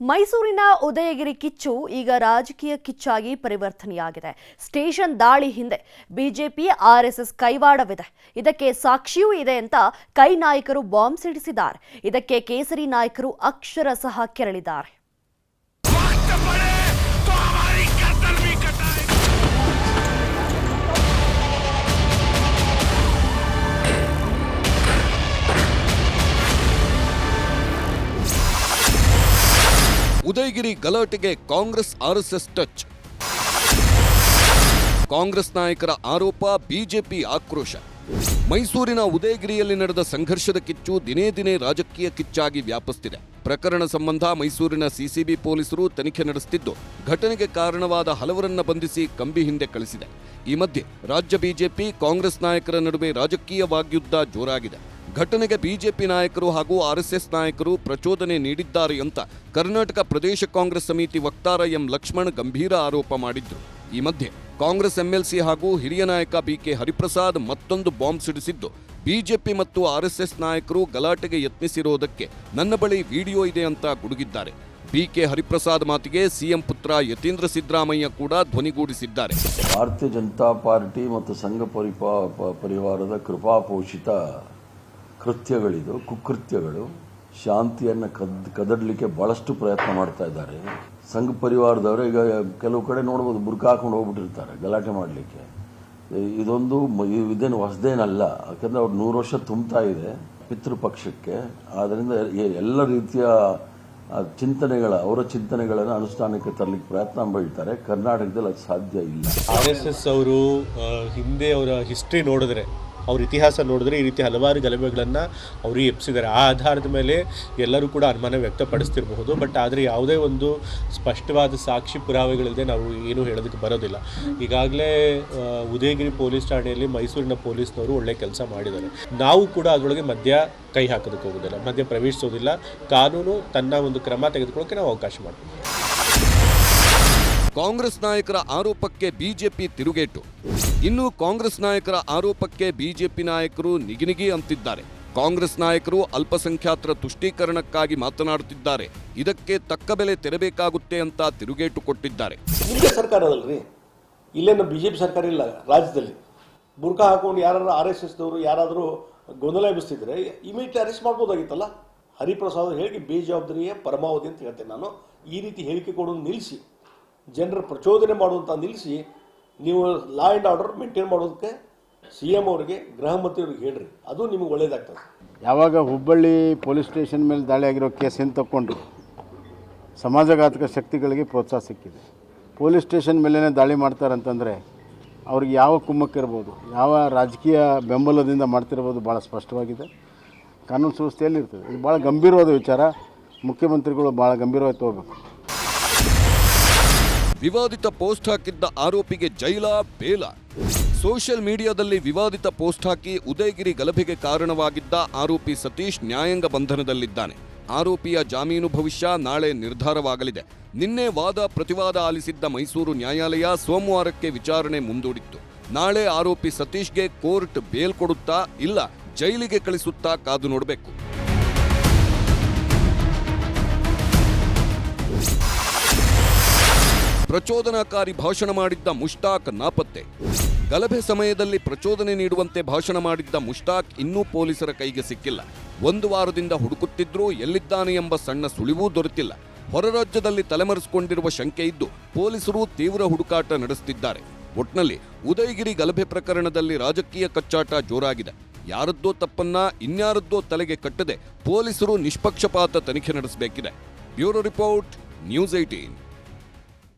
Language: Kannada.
ಮೈಸೂರಿನ ಉದಯಗಿರಿ ಕಿಚ್ಚು ಈಗ ರಾಜಕೀಯ ಕಿಚ್ಚಾಗಿ ಪರಿವರ್ತನೆಯಾಗಿದೆ. ಸ್ಟೇಷನ್ ದಾಳಿ ಹಿಂದೆ ಬಿಜೆಪಿ ಆರ್ಎಸ್ಎಸ್ ಕೈವಾಡವಿದೆ. ಇದಕ್ಕೆ ಸಾಕ್ಷಿಯೂ ಇದೆ ಅಂತ ಕೈ ನಾಯಕರು ಬಾಂಬ್ ಸಿಡಿಸಿದ್ದಾರೆ. ಇದಕ್ಕೆ ಕೇಸರಿ ನಾಯಕರು ಅಕ್ಷರಶಃ ಕೆರಳಿದ್ದಾರೆ. ಉದಯಗಿರಿ ಗಲಾಟೆಗೆ ಕಾಂಗ್ರೆಸ್ ಆರ್ಎಸ್ಎಸ್ ಟಚ್. ಕಾಂಗ್ರೆಸ್ ನಾಯಕರ ಆರೋಪ, ಬಿಜೆಪಿ ಆಕ್ರೋಶ. ಮೈಸೂರಿನ ಉದಯಗಿರಿಯಲ್ಲಿ ನಡೆದ ಸಂಘರ್ಷದ ಕಿಚ್ಚು ದಿನೇ ದಿನೇ ರಾಜಕೀಯ ಕಿಚ್ಚಾಗಿ ವ್ಯಾಪಿಸುತ್ತಿದೆ. ಪ್ರಕರಣ ಸಂಬಂಧ ಮೈಸೂರಿನ ಸಿಸಿಬಿ ಪೊಲೀಸರು ತನಿಖೆ ನಡೆಸುತ್ತಿದ್ದು, ಘಟನೆಗೆ ಕಾರಣವಾದ ಹಲವರನ್ನ ಬಂಧಿಸಿ ಕಂಬಿ ಹಿಂದೆ ಕಳಿಸಿದೆ. ಈ ಮಧ್ಯೆ ರಾಜ್ಯ ಬಿಜೆಪಿ ಕಾಂಗ್ರೆಸ್ ನಾಯಕರ ನಡುವೆ ರಾಜಕೀಯ ವಾಗ್ಯುದ್ಧ ಜೋರಾಗಿದೆ. ಘಟನೆಗೆ ಬಿಜೆಪಿ ನಾಯಕರು ಹಾಗೂ ಆರ್ಎಸ್ಎಸ್ ನಾಯಕರು ಪ್ರಚೋದನೆ ನೀಡಿದ್ದಾರೆ ಅಂತ ಕರ್ನಾಟಕ ಪ್ರದೇಶ ಕಾಂಗ್ರೆಸ್ ಸಮಿತಿ ವಕ್ತಾರ ಎಂ ಲಕ್ಷ್ಮಣ್ ಗಂಭೀರ ಆರೋಪ ಮಾಡಿದ್ರು. ಈ ಮಧ್ಯೆ ಕಾಂಗ್ರೆಸ್ ಎಂಎಲ್ಸಿ ಹಾಗೂ ಹಿರಿಯ ನಾಯಕ ಬಿಕೆ ಹರಿಪ್ರಸಾದ್ ಮತ್ತೊಂದು ಬಾಂಬ್ ಸಿಡಿಸಿದ್ದು, ಬಿಜೆಪಿ ಮತ್ತು ಆರ್ಎಸ್ಎಸ್ ನಾಯಕರು ಗಲಾಟೆಗೆ ಯತ್ನಿಸಿರೋದಕ್ಕೆ ನನ್ನ ಬಳಿ ವಿಡಿಯೋ ಇದೆ ಅಂತ ಗುಡುಗಿದ್ದಾರೆ. ಬಿಕೆ ಹರಿಪ್ರಸಾದ್ ಮಾತಿಗೆ ಸಿಎಂ ಪುತ್ರ ಯತೀಂದ್ರ ಸಿದ್ದರಾಮಯ್ಯ ಕೂಡ ಧ್ವನಿಗೂಡಿಸಿದ್ದಾರೆ. ಭಾರತೀಯ ಜನತಾ ಪಾರ್ಟಿ ಮತ್ತು ಸಂಘ ಪರಿವಾರದ ಕೃಪಾಪೋಷಿತ ಕೃತ್ಯಗಳಿದು, ಕುಕೃತ್ಯಗಳು. ಶಾಂತಿಯನ್ನು ಕದಡಲಿಕ್ಕೆ ಬಹಳಷ್ಟು ಪ್ರಯತ್ನ ಮಾಡ್ತಾ ಇದ್ದಾರೆ. ಸಂಘ ಪರಿವಾರದವರು ಈಗ ಕೆಲವು ಕಡೆ ನೋಡ್ಬೋದು, ಬುರ್ಕ ಹಾಕೊಂಡು ಹೋಗ್ಬಿಟ್ಟಿರ್ತಾರೆ ಗಲಾಟೆ ಮಾಡಲಿಕ್ಕೆ. ಇದೇನು ಹೊಸದೇನಲ್ಲ, ಯಾಕಂದ್ರೆ ಅವ್ರು 100 ವರ್ಷ ತುಂಬ್ತಾ ಇದೆ ಪಿತೃಪಕ್ಷಕ್ಕೆ. ಆದ್ದರಿಂದ ಎಲ್ಲ ರೀತಿಯ ಅವರ ಚಿಂತನೆಗಳನ್ನು ಅನುಷ್ಠಾನಕ್ಕೆ ತರಲಿಕ್ಕೆ ಪ್ರಯತ್ನ ಬೀಳ್ತಾರೆ. ಕರ್ನಾಟಕದಲ್ಲಿ ಅದು ಸಾಧ್ಯ ಇಲ್ಲ. ಆರ್ಎಸ್ಎಸ್ ಅವರು ಹಿಂದೆ ಅವರ ಹಿಸ್ಟ್ರಿ ನೋಡಿದ್ರೆ, ಅವ್ರ ಇತಿಹಾಸ ನೋಡಿದ್ರೆ ಈ ರೀತಿ ಹಲವಾರು ಗಲಭೆಗಳನ್ನು ಅವರು ಎಪ್ಪಿಸಿದ್ದಾರೆ. ಆ ಆಧಾರದ ಮೇಲೆ ಎಲ್ಲರೂ ಕೂಡ ಅನುಮಾನ ವ್ಯಕ್ತಪಡಿಸ್ತಿರಬಹುದು. ಬಟ್ ಆದರೆ ಯಾವುದೇ ಒಂದು ಸ್ಪಷ್ಟವಾದ ಸಾಕ್ಷಿ ಪುರಾವೆಗಳಿಲ್ಲದೆ ನಾವು ಏನೂ ಹೇಳೋದಕ್ಕೆ ಬರೋದಿಲ್ಲ. ಈಗಾಗಲೇ ಉದಯಗಿರಿ ಪೊಲೀಸ್ ಠಾಣೆಯಲ್ಲಿ ಮೈಸೂರಿನ ಪೊಲೀಸ್ನವರು ಒಳ್ಳೆ ಕೆಲಸ ಮಾಡಿದ್ದಾರೆ. ನಾವು ಕೂಡ ಅದರೊಳಗೆ ಮಧ್ಯ ಕೈ ಹಾಕೋದಕ್ಕೆ ಹೋಗೋದಿಲ್ಲ, ಮಧ್ಯ ಪ್ರವೇಶಿಸೋದಿಲ್ಲ. ಕಾನೂನು ತನ್ನ ಒಂದು ಕ್ರಮ ತೆಗೆದುಕೊಳ್ಳೋಕೆ ನಾವು ಅವಕಾಶ ಮಾಡ್ತೀವಿ. ಕಾಂಗ್ರೆಸ್ ನಾಯಕರ ಆರೋಪಕ್ಕೆ ಬಿಜೆಪಿ ತಿರುಗೇಟು. ಇನ್ನು ಕಾಂಗ್ರೆಸ್ ನಾಯಕರ ಆರೋಪಕ್ಕೆ ಬಿಜೆಪಿ ನಾಯಕರು ನಿಗಿನಿಗಿ ಅಂತಿದ್ದಾರೆ. ಕಾಂಗ್ರೆಸ್ ನಾಯಕರು ಅಲ್ಪಸಂಖ್ಯಾತರ ತುಷ್ಟೀಕರಣಕ್ಕಾಗಿ ಮಾತನಾಡುತ್ತಿದ್ದಾರೆ, ಇದಕ್ಕೆ ತಕ್ಕ ಬೆಲೆ ತೆರಬೇಕಾಗುತ್ತೆ ಅಂತ ತಿರುಗೇಟು ಕೊಟ್ಟಿದ್ದಾರೆ. ನಿಮಗೆ ಸರ್ಕಾರ ಅದಲ್ರಿ, ಇಲ್ಲೇನು ಬಿಜೆಪಿ ಸರ್ಕಾರ ಇಲ್ಲ ರಾಜ್ಯದಲ್ಲಿ. ಬುರ್ಕಾ ಹಾಕೊಂಡು ಯಾರು ಆರ್ಎಸ್ಎಸ್ದವರು ಯಾರಾದರೂ ಗೊಂದಲ ಎಬ್ಬಿಸ್ತಿದ್ರೆ ಇಮಿಡಿಯೇಟ್ಲಿ ಅರೆಸ್ಟ್ ಮಾಡ್ಬೋದಾಗಿತ್ತಲ್ಲ. ಹರಿಪ್ರಸಾದ್ ಹೇಳಿಕೆ ಬೇಜವಾಬ್ದಾರಿಯ ಪರಮಾವಧಿ ಅಂತ ಹೇಳ್ತೇನೆ ನಾನು. ಈ ರೀತಿ ಹೇಳಿಕೆ ಕೊಡೋದು ನಿಲ್ಲಿಸಿ, ಜನರ ಪ್ರಚೋದನೆ ಮಾಡುವಂಥ ನಿಲ್ಲಿಸಿ, ನೀವು ಲಾ ಆ್ಯಂಡ್ ಆರ್ಡರ್ ಮೇಂಟೈನ್ ಮಾಡೋದಕ್ಕೆ CM ಅವರಿಗೆ, ಗೃಹ ಮಂತ್ರಿಯವ್ರಿಗೆ ಹೇಳ್ರಿ, ಅದು ನಿಮಗೆ ಒಳ್ಳೇದಾಗ್ತದೆ. ಯಾವಾಗ ಹುಬ್ಬಳ್ಳಿ ಪೊಲೀಸ್ ಸ್ಟೇಷನ್ ಮೇಲೆ ದಾಳಿ ಆಗಿರೋ ಕೇಸನ್ನು ತಗೊಂಡು ಸಮಾಜಘಾತಕ ಶಕ್ತಿಗಳಿಗೆ ಪ್ರೋತ್ಸಾಹ ಸಿಕ್ಕಿದೆ. ಪೊಲೀಸ್ ಸ್ಟೇಷನ್ ಮೇಲೇ ದಾಳಿ ಮಾಡ್ತಾರಂತಂದರೆ ಅವ್ರಿಗೆ ಯಾವ ಕುಮ್ಮಕ್ಕಿರ್ಬೋದು, ಯಾವ ರಾಜಕೀಯ ಬೆಂಬಲದಿಂದ ಮಾಡ್ತಿರ್ಬೋದು ಭಾಳ ಸ್ಪಷ್ಟವಾಗಿದೆ. ಕಾನೂನು ಸುವ್ಯವಸ್ಥೆಯಲ್ಲಿರ್ತದೆ. ಇದು ಭಾಳ ಗಂಭೀರವಾದ ವಿಚಾರ. ಮುಖ್ಯಮಂತ್ರಿಗಳು ಭಾಳ ಗಂಭೀರವಾಗಿ ತಗೋಬೇಕು. ವಿವಾದಿತ ಪೋಸ್ಟ್ ಹಾಕಿದ್ದ ಆರೋಪಿಗೆ ಜೈಲ, ಬೇಲ. ಸೋಷಿಯಲ್ ಮೀಡಿಯಾದಲ್ಲಿ ವಿವಾದಿತ ಪೋಸ್ಟ್ ಹಾಕಿ ಉದಯಗಿರಿ ಗಲಭೆಗೆ ಕಾರಣವಾಗಿದ್ದ ಆರೋಪಿ ಸತೀಶ್ ನ್ಯಾಯಾಂಗ ಬಂಧನದಲ್ಲಿದ್ದಾನೆ. ಆರೋಪಿಯ ಜಾಮೀನು ಭವಿಷ್ಯ ನಾಳೆ ನಿರ್ಧಾರವಾಗಲಿದೆ. ನಿನ್ನೆ ವಾದ ಪ್ರತಿವಾದ ಆಲಿಸಿದ್ದ ಮೈಸೂರು ನ್ಯಾಯಾಲಯ ಸೋಮವಾರಕ್ಕೆ ವಿಚಾರಣೆ ಮುಂದೂಡಿತ್ತು. ನಾಳೆ ಆರೋಪಿ ಸತೀಶ್ಗೆ ಕೋರ್ಟ್ ಬೇಲ್ ಕೊಡುತ್ತಾ ಇಲ್ಲ ಜೈಲಿಗೆ ಕಳಿಸುತ್ತಾ ಕಾದು ನೋಡಬೇಕು. ಪ್ರಚೋದನಾಕಾರಿ ಭಾಷಣ ಮಾಡಿದ್ದ ಮುಷ್ತಾಕ್ ನಾಪತ್ತೆ. ಗಲಭೆ ಸಮಯದಲ್ಲಿ ಪ್ರಚೋದನೆ ನೀಡುವಂತೆ ಭಾಷಣ ಮಾಡಿದ್ದ ಮುಷ್ತಾಕ್ ಇನ್ನೂ ಪೊಲೀಸರ ಕೈಗೆ ಸಿಕ್ಕಿಲ್ಲ. 1 ವಾರದಿಂದ ಹುಡುಕುತ್ತಿದ್ರೂ ಎಲ್ಲಿದ್ದಾನೆ ಎಂಬ ಸಣ್ಣ ಸುಳಿವೂ ದೊರೆತಿಲ್ಲ. ಹೊರರಾಜ್ಯದಲ್ಲಿ ತಲೆಮರೆಸಿಕೊಂಡಿರುವ ಶಂಕೆ ಇದ್ದು ಪೊಲೀಸರು ತೀವ್ರ ಹುಡುಕಾಟ ನಡೆಸುತ್ತಿದ್ದಾರೆ. ಒಟ್ನಲ್ಲಿ ಉದಯಗಿರಿ ಗಲಭೆ ಪ್ರಕರಣದಲ್ಲಿ ರಾಜಕೀಯ ಕಚ್ಚಾಟ ಜೋರಾಗಿದೆ. ಯಾರದ್ದೋ ತಪ್ಪನ್ನ ಇನ್ಯಾರದ್ದೋ ತಲೆಗೆ ಕಟ್ಟದೆ ಪೊಲೀಸರು ನಿಷ್ಪಕ್ಷಪಾತ ತನಿಖೆ ನಡೆಸಬೇಕಿದೆ. Bureau report, news 18.